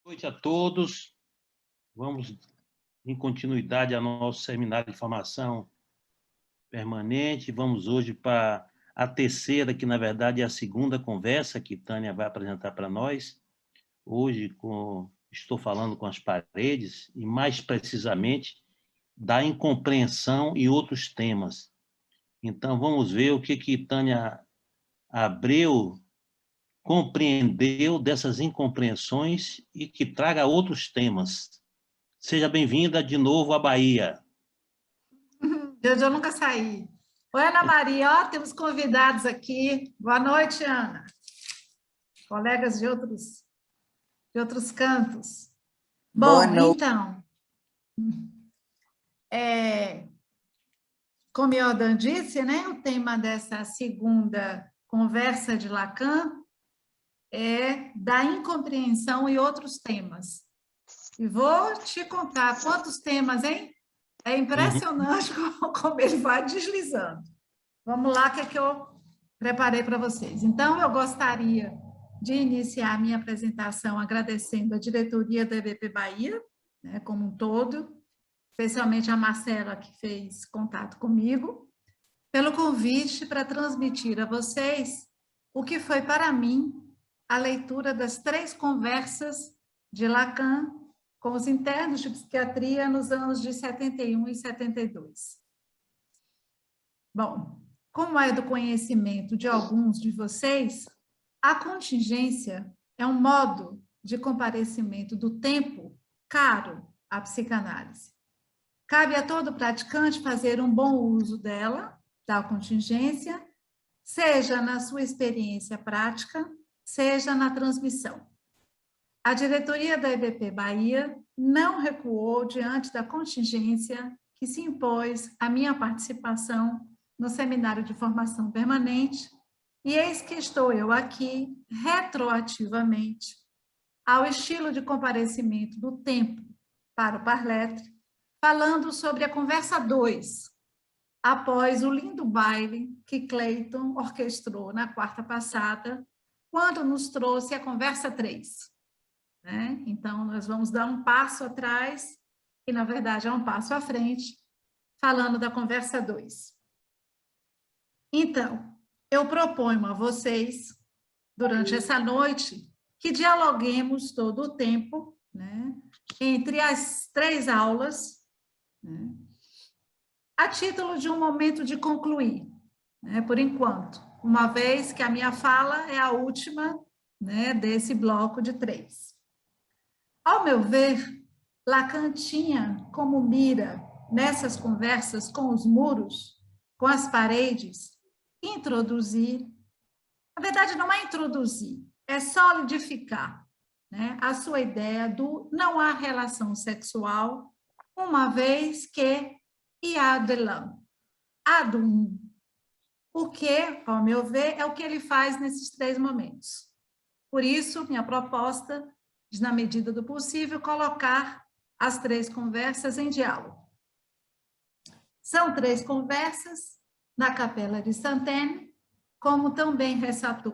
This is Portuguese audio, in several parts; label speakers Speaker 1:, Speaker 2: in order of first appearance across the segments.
Speaker 1: Boa noite a todos. Vamos em continuidade ao nosso seminário de formação permanente. Vamos hoje para a terceira, que na verdade é a segunda conversa que Tânia vai apresentar para nós. Hoje estou falando com as paredes e mais precisamente da incompreensão e outros temas. Então vamos ver o que Tânia Abreu compreendeu dessas incompreensões e que traga outros temas. Seja bem-vinda de novo à Bahia.
Speaker 2: Desde eu nunca saí. Oi, Ana Maria, ó, temos convidados aqui. Boa noite, Ana. Colegas de outros cantos. Bom, então, como Jordan disse, né, o tema dessa segunda conversa de Lacan é da incompreensão e outros temas. E vou te contar quantos temas, hein? É impressionante como ele vai deslizando. Vamos lá, o que é que eu preparei para vocês. Então, eu gostaria de iniciar a minha apresentação agradecendo a diretoria da EBP Bahia, né, como um todo, especialmente a Marcela, que fez contato comigo, pelo convite para transmitir a vocês o que foi para mim a leitura das 3 conversas de Lacan com os internos de psiquiatria nos anos de 71 e 72. Bom, como é do conhecimento de alguns de vocês, a contingência é um modo de comparecimento do tempo caro à psicanálise. Cabe a todo praticante fazer um bom uso dela, da contingência, seja na sua experiência prática, seja na transmissão. A diretoria da EBP Bahia não recuou diante da contingência que se impôs à minha participação no seminário de formação permanente, e eis que estou eu aqui, retroativamente, ao estilo de comparecimento do tempo para o Parletre, falando sobre a conversa 2, após o lindo baile que Clayton orquestrou na quarta passada, quando nos trouxe a conversa 3. Né? Então, nós vamos dar um passo atrás, e na verdade é um passo à frente, falando da conversa 2. Então, eu proponho a vocês, durante essa noite, que dialoguemos todo o tempo, né, entre as 3 aulas, né, a título de um momento de concluir, né, por enquanto, uma vez que a minha fala é a última, né, desse bloco de 3. Ao meu ver, Lacan tinha como mira, nessas conversas com os muros, com as paredes, introduzir, na verdade não é introduzir, é solidificar, né, a sua ideia do não há relação sexual, uma vez que e há de l'un, há do um. O que, ao meu ver, é o que ele faz nesses 3 momentos. Por isso, minha proposta, de, na medida do possível, colocar as 3 conversas em diálogo. São 3 conversas na Capela de Saint-Denis, como também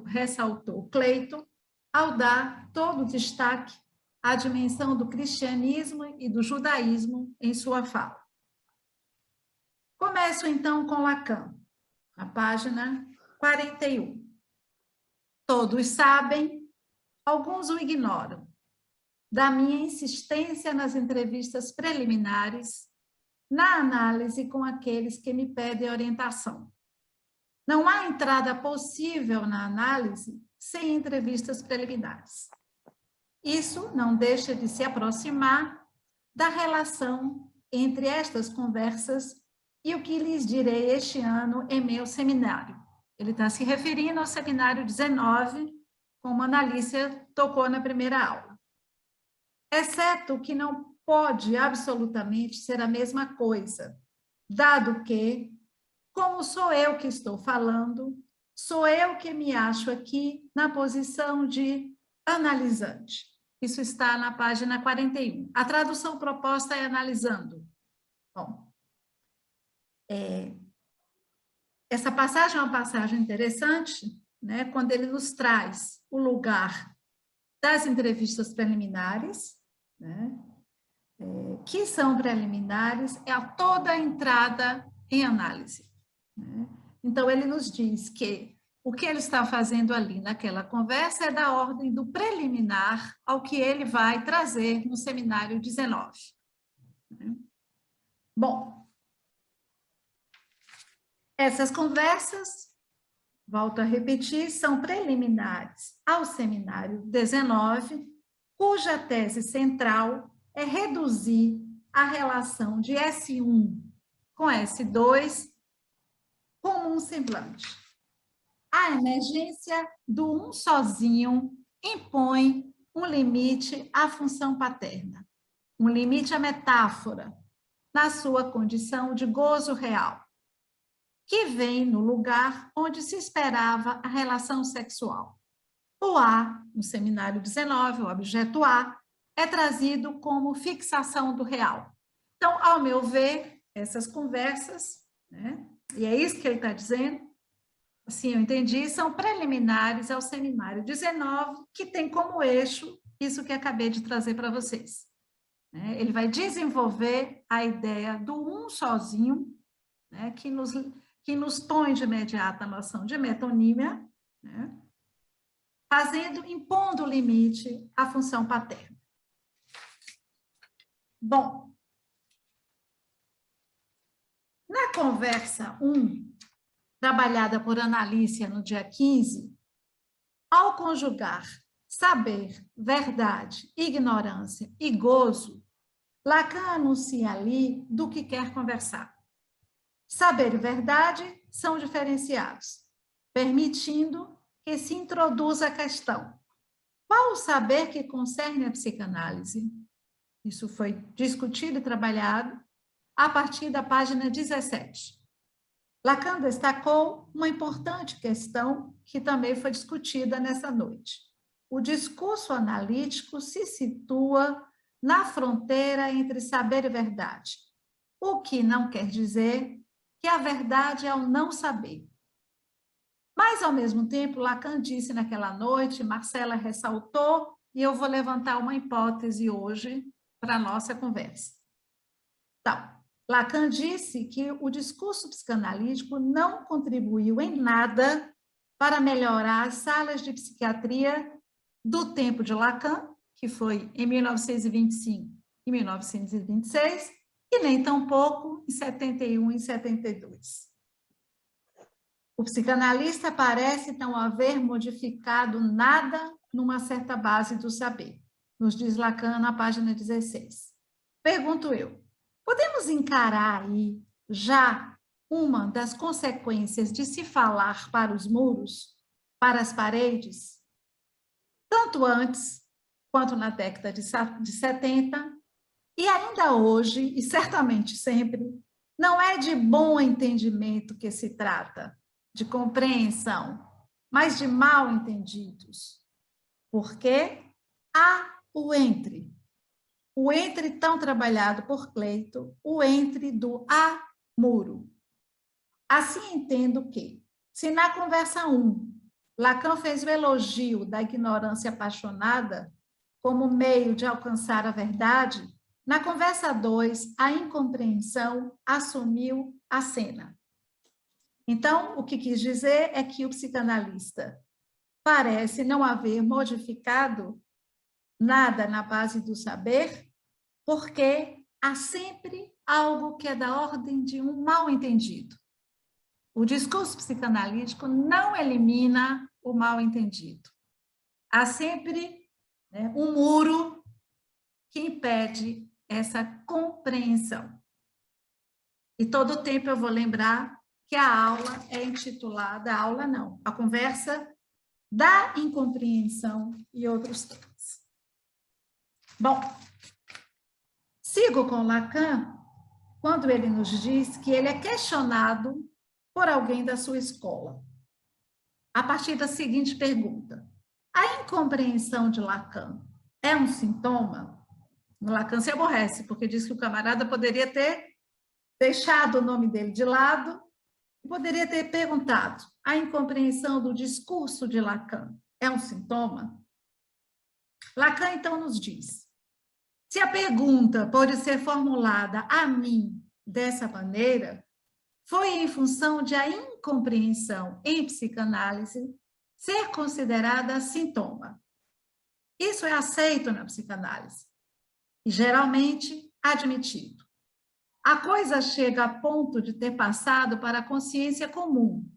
Speaker 2: ressaltou Clayton, ao dar todo o destaque à dimensão do cristianismo e do judaísmo em sua fala. Começo, então, com Lacan, na página 41. Todos sabem, alguns o ignoram, da minha insistência nas entrevistas preliminares, na análise com aqueles que me pedem orientação. Não há entrada possível na análise sem entrevistas preliminares. Isso não deixa de se aproximar da relação entre estas conversas e o que lhes direi este ano em meu seminário. Ele está se referindo ao seminário 19, como a Analícia tocou na primeira aula. Exceto que não pode absolutamente ser a mesma coisa, dado que, como sou eu que estou falando, sou eu que me acho aqui na posição de analisante. Isso está na página 41. A tradução proposta é analisando. Bom, essa passagem é uma passagem interessante, né, quando ele nos traz o lugar das entrevistas preliminares, né? Que são preliminares, é toda a entrada em análise, né? Então, ele nos diz que o que ele está fazendo ali naquela conversa é da ordem do preliminar ao que ele vai trazer no seminário 19. Bom, essas conversas, volto a repetir, são preliminares ao seminário 19, cuja tese central é reduzir a relação de S1 com S2 como um semblante. A emergência do um sozinho impõe um limite à função paterna, um limite à metáfora, na sua condição de gozo real, que vem no lugar onde se esperava a relação sexual. O A, no seminário 19, o objeto A, é trazido como fixação do real. Então, ao meu ver, essas conversas, né, e é isso que ele está dizendo, assim eu entendi, são preliminares ao seminário 19, que tem como eixo isso que acabei de trazer para vocês. Ele vai desenvolver a ideia do um sozinho, né, que nos põe de imediato a noção de metonímia, né, impondo limite à função paterna. Bom, na conversa 1, trabalhada por Analícia no dia 15, ao conjugar saber, verdade, ignorância e gozo, Lacan anuncia ali do que quer conversar. Saber e verdade são diferenciados, permitindo que se introduza a questão: qual o saber que concerne a psicanálise? Isso foi discutido e trabalhado a partir da página 17. Lacan destacou uma importante questão que também foi discutida nessa noite. O discurso analítico se situa na fronteira entre saber e verdade, o que não quer dizer que a verdade é o não saber. Mas, ao mesmo tempo, Lacan disse naquela noite, Marcela ressaltou, e eu vou levantar uma hipótese hoje para a nossa conversa. Então, Lacan disse que o discurso psicanalítico não contribuiu em nada para melhorar as salas de psiquiatria do tempo de Lacan, que foi em 1925 e 1926, e nem tampouco em 71 e 72. O psicanalista parece não haver modificado nada numa certa base do saber, nos diz Lacan na página 16. Pergunto eu, podemos encarar aí já uma das consequências de se falar para os muros, para as paredes, tanto antes quanto na década de 70, e ainda hoje, e certamente sempre, não é de bom entendimento que se trata, de compreensão, mas de mal entendidos. Porque há o entre tão trabalhado por Cleito, o entre do a-muro. Assim entendo que, se na conversa 1, Lacan fez o elogio da ignorância apaixonada como meio de alcançar a verdade, na conversa 2, a incompreensão assumiu a cena. Então, o que quis dizer é que o psicanalista parece não haver modificado nada na base do saber, porque há sempre algo que é da ordem de um mal-entendido. O discurso psicanalítico não elimina o mal-entendido. Há sempre, né, um muro que impede essa compreensão. E todo o tempo eu vou lembrar que a aula é intitulada, a conversa da incompreensão e outros temas. Bom, sigo com Lacan quando ele nos diz que ele é questionado por alguém da sua escola, a partir da seguinte pergunta: a incompreensão de Lacan é um sintoma? Lacan se aborrece, porque diz que o camarada poderia ter deixado o nome dele de lado e poderia ter perguntado: a incompreensão do discurso de Lacan é um sintoma? Lacan, então, nos diz: se a pergunta pode ser formulada a mim dessa maneira, foi em função de a incompreensão em psicanálise ser considerada sintoma. Isso é aceito na psicanálise e geralmente admitido. A coisa chega a ponto de ter passado para a consciência comum.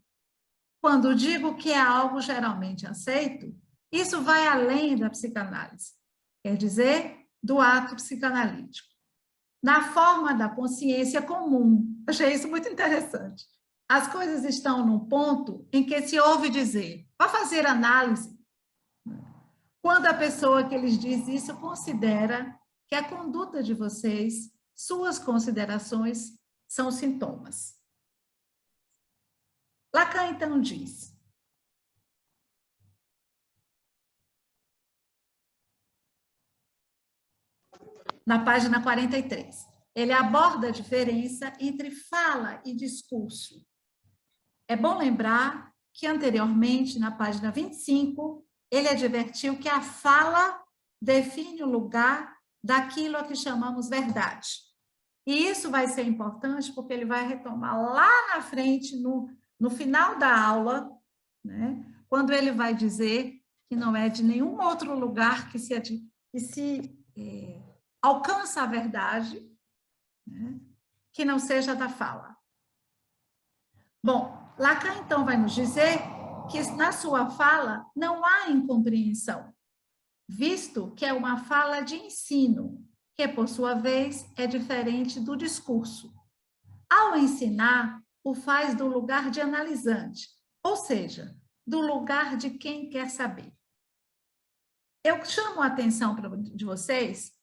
Speaker 2: Quando digo que é algo geralmente aceito, isso vai além da psicanálise, quer dizer, do ato psicanalítico. Na forma da consciência comum. Achei isso muito interessante. As coisas estão num ponto em que se ouve dizer, vá fazer análise. Quando a pessoa que lhes diz isso considera que a conduta de vocês, suas considerações, são sintomas. Lacan, então, diz: na página 43, ele aborda a diferença entre fala e discurso. É bom lembrar que anteriormente, na página 25, ele advertiu que a fala define o lugar daquilo a que chamamos verdade. E isso vai ser importante porque ele vai retomar lá na frente, no final da aula, né, quando ele vai dizer que não é de nenhum outro lugar que se alcança a verdade, né, que não seja da fala. Bom, Lacan, então, vai nos dizer que na sua fala não há incompreensão, visto que é uma fala de ensino, que, por sua vez, é diferente do discurso. Ao ensinar, o faz do lugar de analisante, ou seja, do lugar de quem quer saber. Eu chamo a atenção de vocês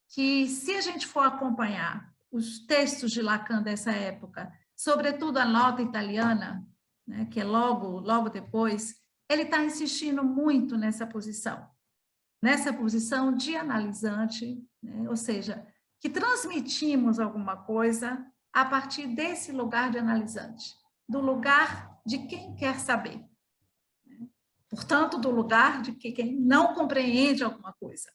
Speaker 2: que, se a gente for acompanhar os textos de Lacan dessa época, sobretudo a nota italiana, né, que é logo depois, ele está insistindo muito nessa posição de analisante, né, ou seja, que transmitimos alguma coisa a partir desse lugar de analisante, do lugar de quem quer saber. Portanto, do lugar de quem não compreende alguma coisa.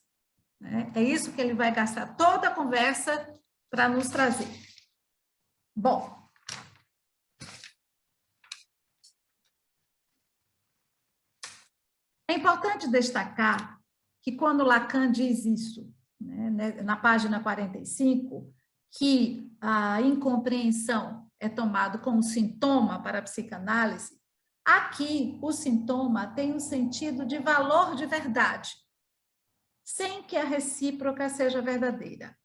Speaker 2: É isso que ele vai gastar toda a conversa para nos trazer. Bom, é importante destacar que quando Lacan diz isso, né, na página 45, que a incompreensão é tomado como sintoma para a psicanálise, aqui o sintoma tem um sentido de valor de verdade, sem que a recíproca seja verdadeira.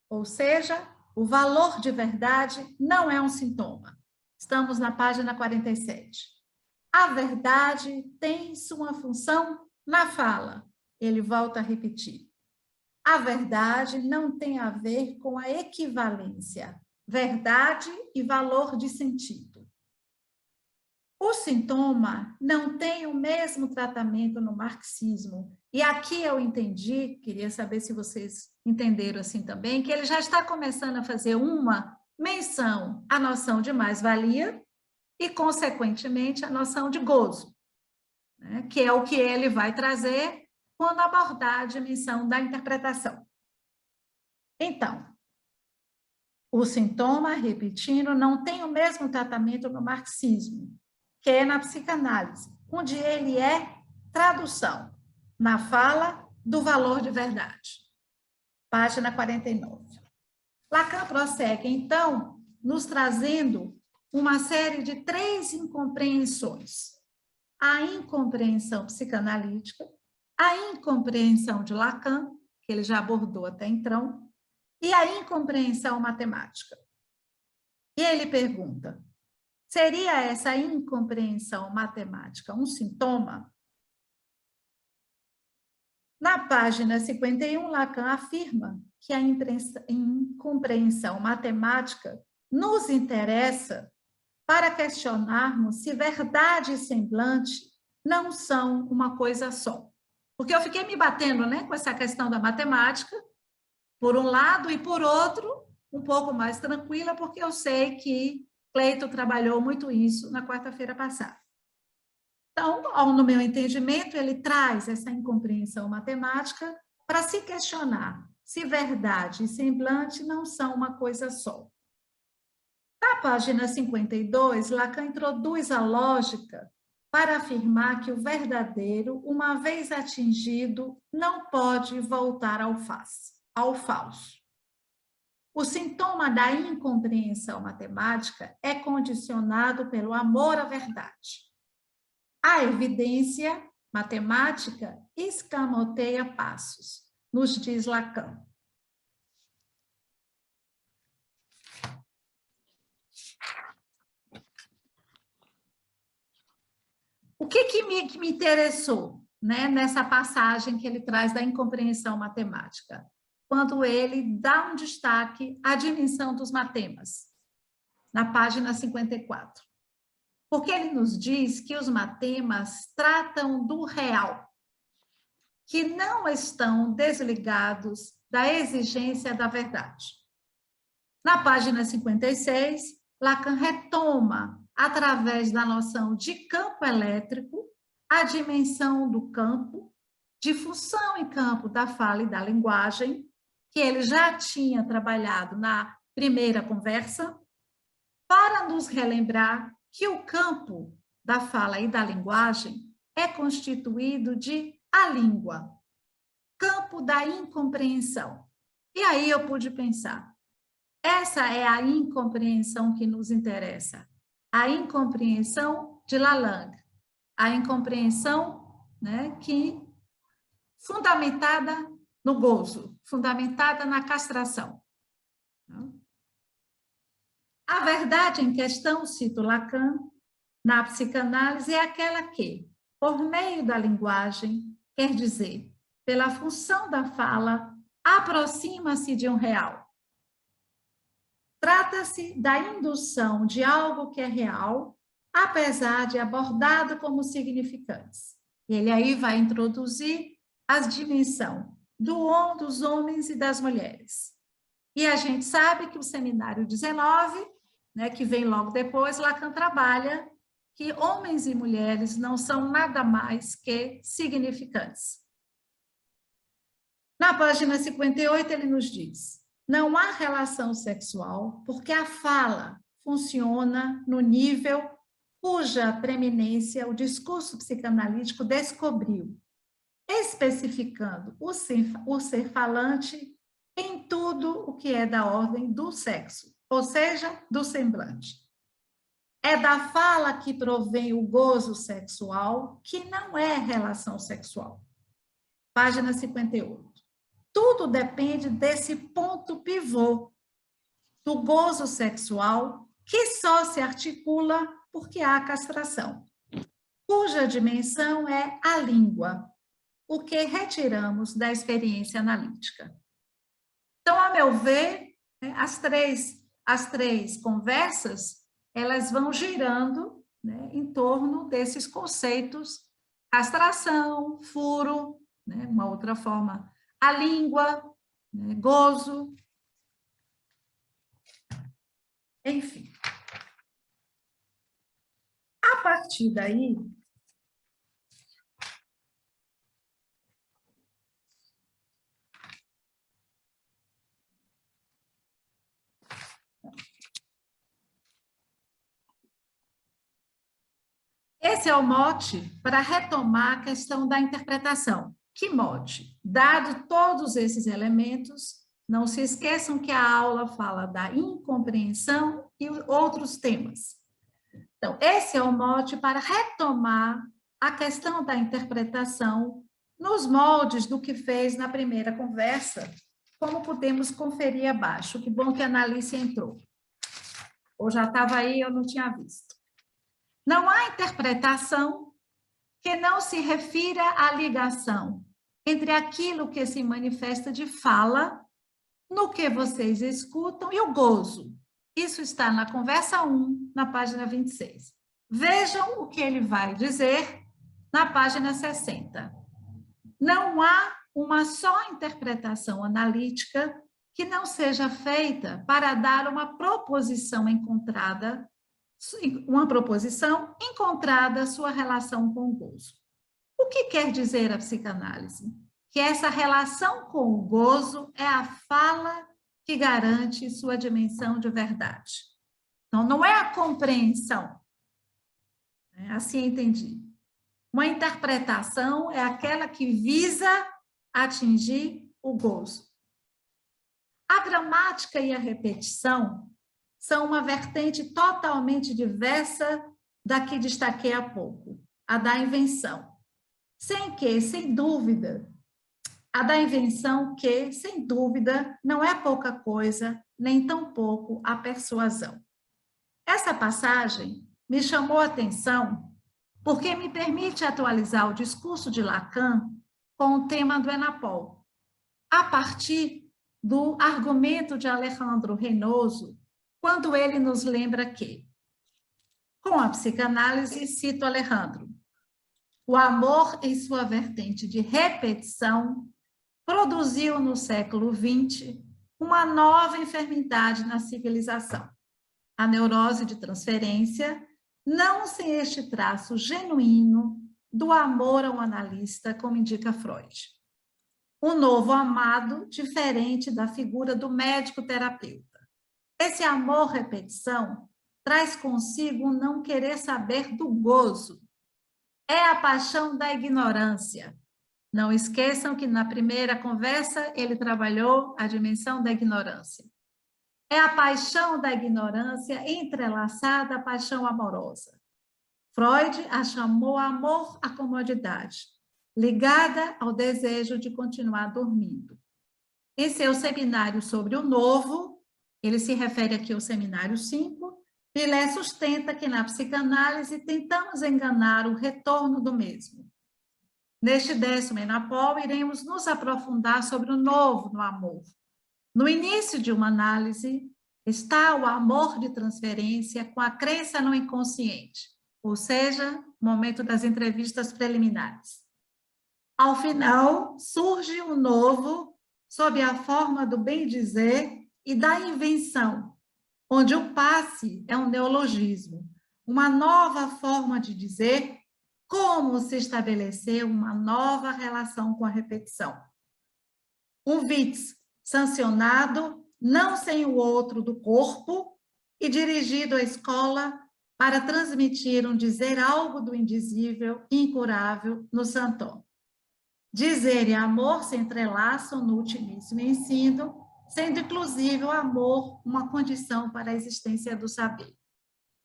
Speaker 2: Ou seja, o valor de verdade não é um sintoma. Estamos na página 47. A verdade tem sua função na fala. Ele volta a repetir. A verdade não tem a ver com a equivalência, verdade e valor de sentido. O sintoma não tem o mesmo tratamento no marxismo. E aqui eu entendi, queria saber se vocês entenderam assim também, que ele já está começando a fazer uma menção à noção de mais-valia e, consequentemente, a noção de gozo, né, que é o que ele vai trazer quando abordar a dimensão da interpretação. Então, o sintoma, repetindo, não tem o mesmo tratamento no marxismo, que é na psicanálise, onde ele é tradução, na fala do valor de verdade. Página 49. Lacan prossegue, então, nos trazendo uma série de 3 incompreensões. A incompreensão psicanalítica, a incompreensão de Lacan, que ele já abordou até então, e a incompreensão matemática. E ele pergunta, seria essa incompreensão matemática um sintoma? Na página 51, Lacan afirma que a incompreensão matemática nos interessa para questionarmos se verdade e semblante não são uma coisa só. Porque eu fiquei me batendo, né, com essa questão da matemática, por um lado, e por outro, um pouco mais tranquila, porque eu sei que Cleito trabalhou muito isso na quarta-feira passada. Então, no meu entendimento, ele traz essa incompreensão matemática para se questionar se verdade e semblante não são uma coisa só. Na página 52, Lacan introduz a lógica para afirmar que o verdadeiro, uma vez atingido, não pode voltar ao falso. O sintoma da incompreensão matemática é condicionado pelo amor à verdade. A evidência matemática escamoteia passos, nos diz Lacan. O que me interessou, né, nessa passagem que ele traz da incompreensão matemática? Quando ele dá um destaque à dimensão dos matemas, na página 54. Porque ele nos diz que os matemas tratam do real, que não estão desligados da exigência da verdade. Na página 56, Lacan retoma, através da noção de campo elétrico, a dimensão do campo, de função em campo da fala e da linguagem, que ele já tinha trabalhado na primeira conversa, para nos relembrar que o campo da fala e da linguagem é constituído de a língua, campo da incompreensão. E aí eu pude pensar, essa é a incompreensão que nos interessa, a incompreensão de Lalande, a incompreensão, né, que fundamentada no gozo, fundamentada na castração. A verdade em questão, cito Lacan, na psicanálise, é aquela que, por meio da linguagem, quer dizer, pela função da fala, aproxima-se de um real. Trata-se da indução de algo que é real, apesar de abordado como significantes. Ele aí vai introduzir as dimensões dos homens e das mulheres. E a gente sabe que o seminário 19, né, que vem logo depois, Lacan trabalha que homens e mulheres não são nada mais que significantes. Na página 58, ele nos diz: não há relação sexual porque a fala funciona no nível cuja preeminência o discurso psicanalítico descobriu, especificando o ser falante em tudo o que é da ordem do sexo, ou seja, do semblante. É da fala que provém o gozo sexual, que não é relação sexual. Página 58. Tudo depende desse ponto pivô, do gozo sexual, que só se articula porque há castração, cuja dimensão é a língua, o que retiramos da experiência analítica. Então, a meu ver, as três conversas, elas vão girando, né, em torno desses conceitos: castração, furo, né, uma outra forma, a língua, né, gozo, enfim. A partir daí, esse é o mote para retomar a questão da interpretação. Que mote? Dado todos esses elementos, não se esqueçam que a aula fala da incompreensão e outros temas. Então, esse é o mote para retomar a questão da interpretação nos moldes do que fez na primeira conversa, como podemos conferir abaixo. Que bom que a Analice entrou. Ou já estava aí, eu não tinha visto. Não há interpretação que não se refira à ligação entre aquilo que se manifesta de fala, no que vocês escutam, e o gozo. Isso está na conversa 1, na página 26. Vejam o que ele vai dizer na página 60. Não há uma só interpretação analítica que não seja feita para dar uma proposição encontrada sua relação com o gozo. O que quer dizer a psicanálise? que essa relação com o gozo é a fala que garante sua dimensão de verdade. Então, não é a compreensão. Assim entendi. Uma interpretação é aquela que visa atingir o gozo. A gramática e a repetição são uma vertente totalmente diversa da que destaquei há pouco, a da invenção. Sem dúvida, a da invenção que, sem dúvida, não é pouca coisa, nem tampouco a persuasão. Essa passagem me chamou a atenção porque me permite atualizar o discurso de Lacan com o tema do Enapol, a partir do argumento de Alejandro Reynoso, quando ele nos lembra que, com a psicanálise, cito Alejandro, o amor em sua vertente de repetição produziu no século XX uma nova enfermidade na civilização, a neurose de transferência, não sem este traço genuíno do amor ao analista, como indica Freud. Um novo amado, diferente da figura do médico-terapeuta. Esse amor-repetição traz consigo um não querer saber do gozo. É a paixão da ignorância. Não esqueçam que na primeira conversa ele trabalhou a dimensão da ignorância. É a paixão da ignorância entrelaçada à paixão amorosa. Freud a chamou amor à comodidade, ligada ao desejo de continuar dormindo. Em seu seminário sobre o novo, ele se refere aqui ao seminário 5, Villers sustenta que na psicanálise tentamos enganar o retorno do mesmo. Neste 10º Enapol, iremos nos aprofundar sobre o novo no amor. No início de uma análise, está o amor de transferência com a crença no inconsciente, ou seja, momento das entrevistas preliminares. Ao final, surge o novo sob a forma do bem-dizer e da invenção, onde o passe é um neologismo, uma nova forma de dizer como se estabeleceu uma nova relação com a repetição. Um Witz sancionado, não sem o outro do corpo, e dirigido à escola para transmitir um dizer algo do indizível e incurável no Santon. Dizer e amor se entrelaçam no ultimíssimo ensino, sendo inclusive o amor uma condição para a existência do saber.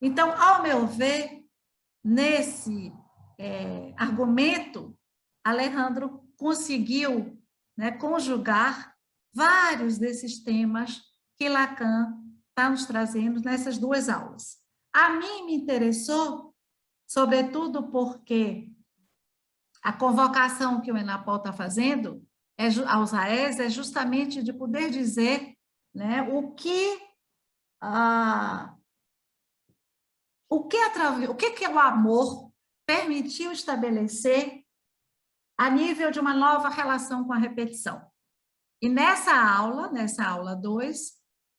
Speaker 2: Então, ao meu ver, nesse argumento, Alejandro conseguiu, conjugar vários desses temas que Lacan está nos trazendo nessas duas aulas. A mim me interessou, sobretudo porque a convocação que o Enapol está fazendo aos AES é justamente de poder dizer, né, o que o amor permitiu estabelecer a nível de uma nova relação com a repetição. E nessa aula 2,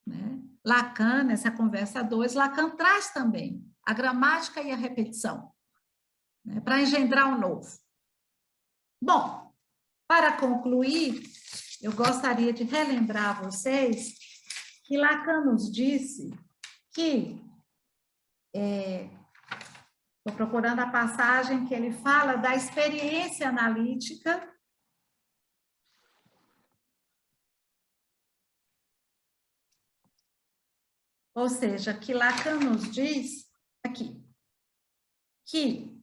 Speaker 2: né, Lacan, nessa conversa 2, Lacan traz também a gramática e a repetição, né, para engendrar o novo. Bom, para concluir, eu gostaria de relembrar a vocês que Lacan nos disse que estou procurando a passagem que ele fala da experiência analítica. Ou seja, que Lacan nos diz aqui, que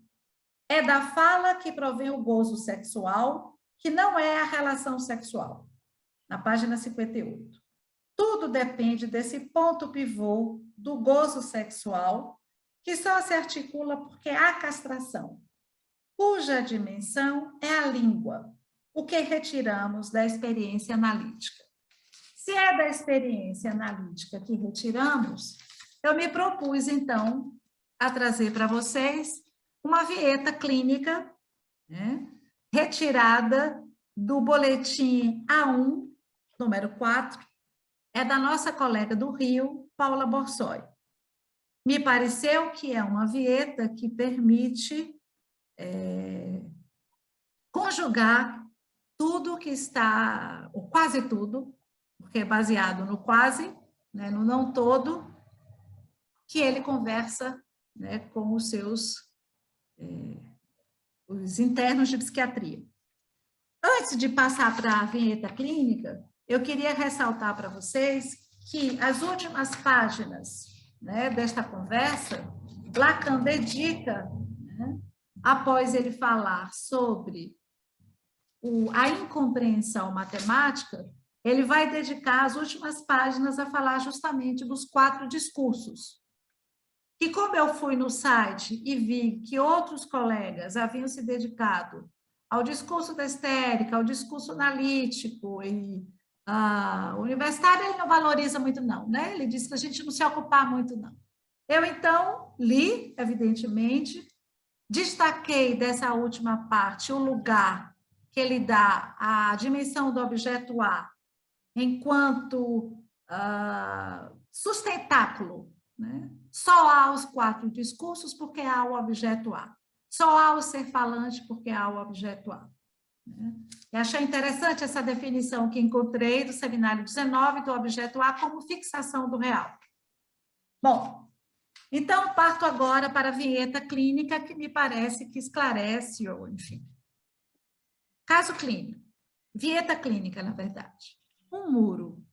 Speaker 2: é da fala que provém o gozo sexual, que não é a relação sexual. Na página 58. Tudo depende desse ponto pivô do gozo sexual, que só se articula porque há castração, cuja dimensão é a língua, o que retiramos da experiência analítica. Se é da experiência analítica que retiramos, eu me propus, então, a trazer para vocês uma vinheta clínica, né, retirada do boletim A1, número 4, é da nossa colega do Rio, Paula Borsoi. Me pareceu que é uma vinheta que permite conjugar tudo que está, ou quase tudo, porque é baseado no quase, né, no não todo, que ele conversa, né, com os seus os internos de psiquiatria. Antes de passar para a vinheta clínica, eu queria ressaltar para vocês que as últimas páginas, né, desta conversa, Lacan dedica, né, após ele falar sobre a incompreensão matemática, ele vai dedicar as últimas páginas a falar justamente dos 4 discursos. E como eu fui no site e vi que outros colegas haviam se dedicado ao discurso da histérica, ao discurso analítico, e o universitário ele não valoriza muito não, né? Ele diz que a gente não se ocupar muito não. Eu, então, li, evidentemente, destaquei dessa última parte o lugar que ele dá à dimensão do objeto A enquanto sustentáculo, né? Só há os 4 discursos porque há o objeto A. Só há o ser falante porque há o objeto A. Eu achei interessante essa definição que encontrei do seminário 19 do objeto A como fixação do real. Bom, então parto agora para a vinheta clínica que me parece que esclarece, ou enfim. Caso clínico. Vinheta clínica, na verdade. Um muro.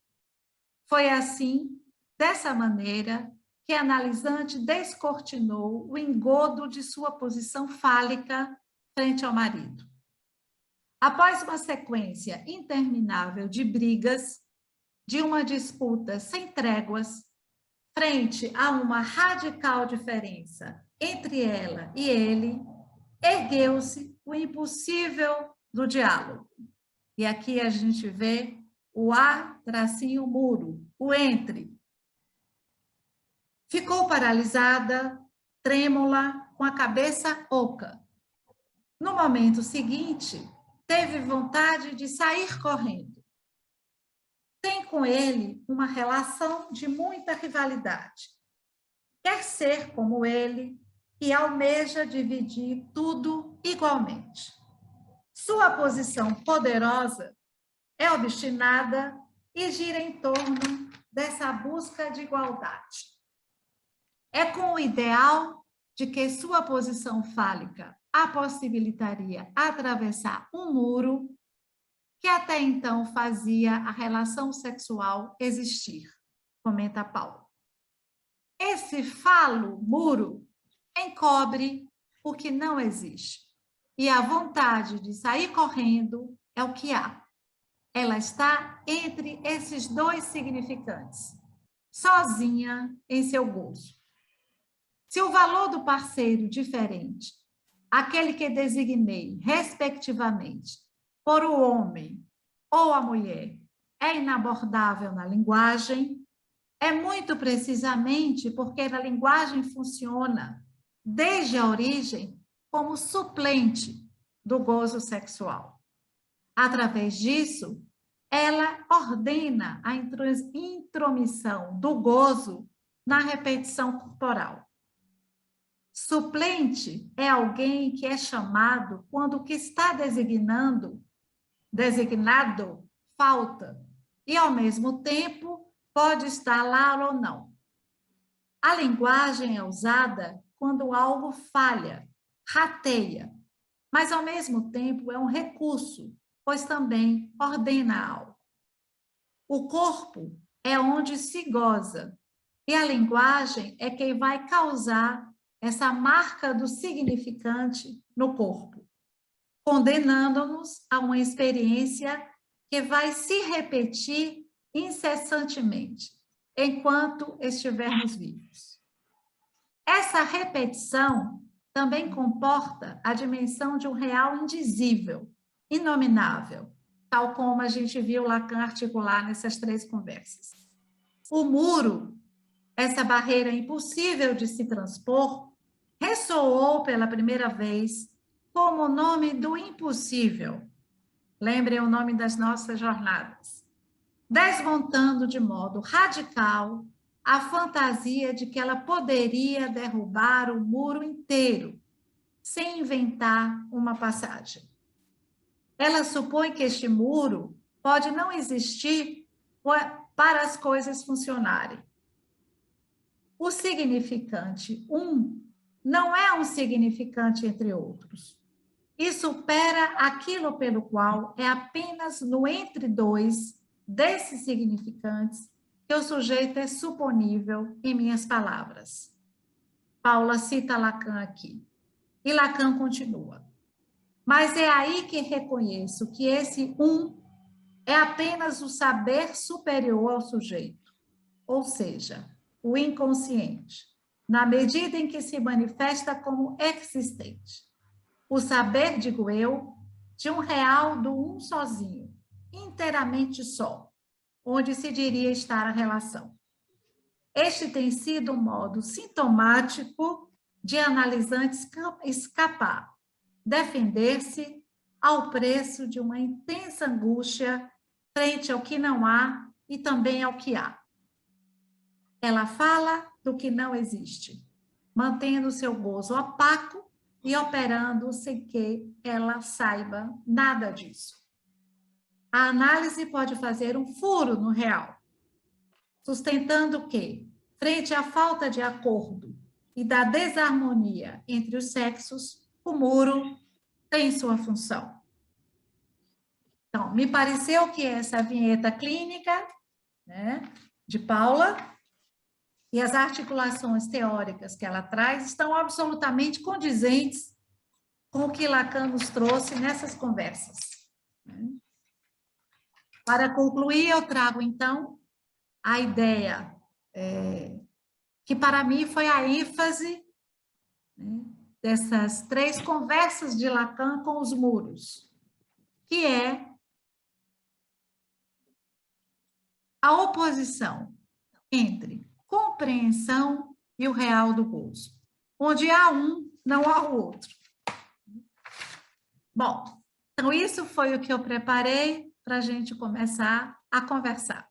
Speaker 2: Foi assim, dessa maneira, que a analisante descortinou o engodo de sua posição fálica frente ao marido. Após uma sequência interminável de brigas, de uma disputa sem tréguas, frente a uma radical diferença entre ela e ele, ergueu-se o impossível do diálogo. E aqui a gente vê o A-muro, o entre. Ficou paralisada, trêmula, com a cabeça oca. No momento seguinte, teve vontade de sair correndo. Tem com ele uma relação de muita rivalidade. Quer ser como ele e almeja dividir tudo igualmente. Sua posição poderosa é obstinada e gira em torno dessa busca de igualdade. É com o ideal de que sua posição fálica a possibilitaria atravessar um muro que até então fazia a relação sexual existir, comenta Paulo. Esse falo-muro encobre o que não existe, e a vontade de sair correndo é o que há. Ela está entre esses 2 significantes, sozinha em seu gozo. Se o valor do parceiro diferente, aquele que designei, respectivamente, por o homem ou a mulher, é inabordável na linguagem, é muito precisamente porque a linguagem funciona, desde a origem, como suplente do gozo sexual. Através disso, ela ordena a intromissão do gozo na repetição corporal. Suplente é alguém que é chamado quando o que está designado, falta, e ao mesmo tempo pode estar lá ou não. A linguagem é usada quando algo falha, rateia, mas ao mesmo tempo é um recurso, pois também ordena algo. O corpo é onde se goza, e a linguagem é quem vai causar essa marca do significante no corpo, condenando-nos a uma experiência que vai se repetir incessantemente, enquanto estivermos vivos. Essa repetição também comporta a dimensão de um real indizível, inominável, tal como a gente viu Lacan articular nessas 3 conversas. O muro, essa barreira impossível de se transpor, ressoou pela primeira vez como o nome do impossível. Lembrem o nome das nossas jornadas. Desmontando de modo radical a fantasia de que ela poderia derrubar o muro inteiro, sem inventar uma passagem. ela supõe que este muro pode não existir para as coisas funcionarem. O significante não é um significante entre outros. E supera aquilo pelo qual é apenas no entre dois desses significantes que o sujeito é suponível em minhas palavras. Paula cita Lacan aqui. E Lacan continua. Mas é aí que reconheço que esse é apenas o saber superior ao sujeito, ou seja, o inconsciente, na medida em que se manifesta como existente. O saber, digo eu, de um real do sozinho, inteiramente só, onde se diria estar a relação. Este tem sido um modo sintomático de analisante escapar, defender-se ao preço de uma intensa angústia frente ao que não há e também ao que há. Ela fala do que não existe, mantendo seu gozo opaco e operando sem que ela saiba nada disso. A análise pode fazer um furo no real, sustentando que, frente à falta de acordo e da desarmonia entre os sexos, o muro tem sua função. Então, me pareceu que essa vinheta clínica, né, de Paula e as articulações teóricas que ela traz estão absolutamente condizentes com o que Lacan nos trouxe nessas conversas. Para concluir, eu trago, então, a ideia que, para mim, foi a ênfase, né, dessas 3 conversas de Lacan com os muros, que é a oposição entre compreensão e o real do gozo. Onde há um, não há o outro. Bom, então isso foi o que eu preparei para a gente começar a conversar.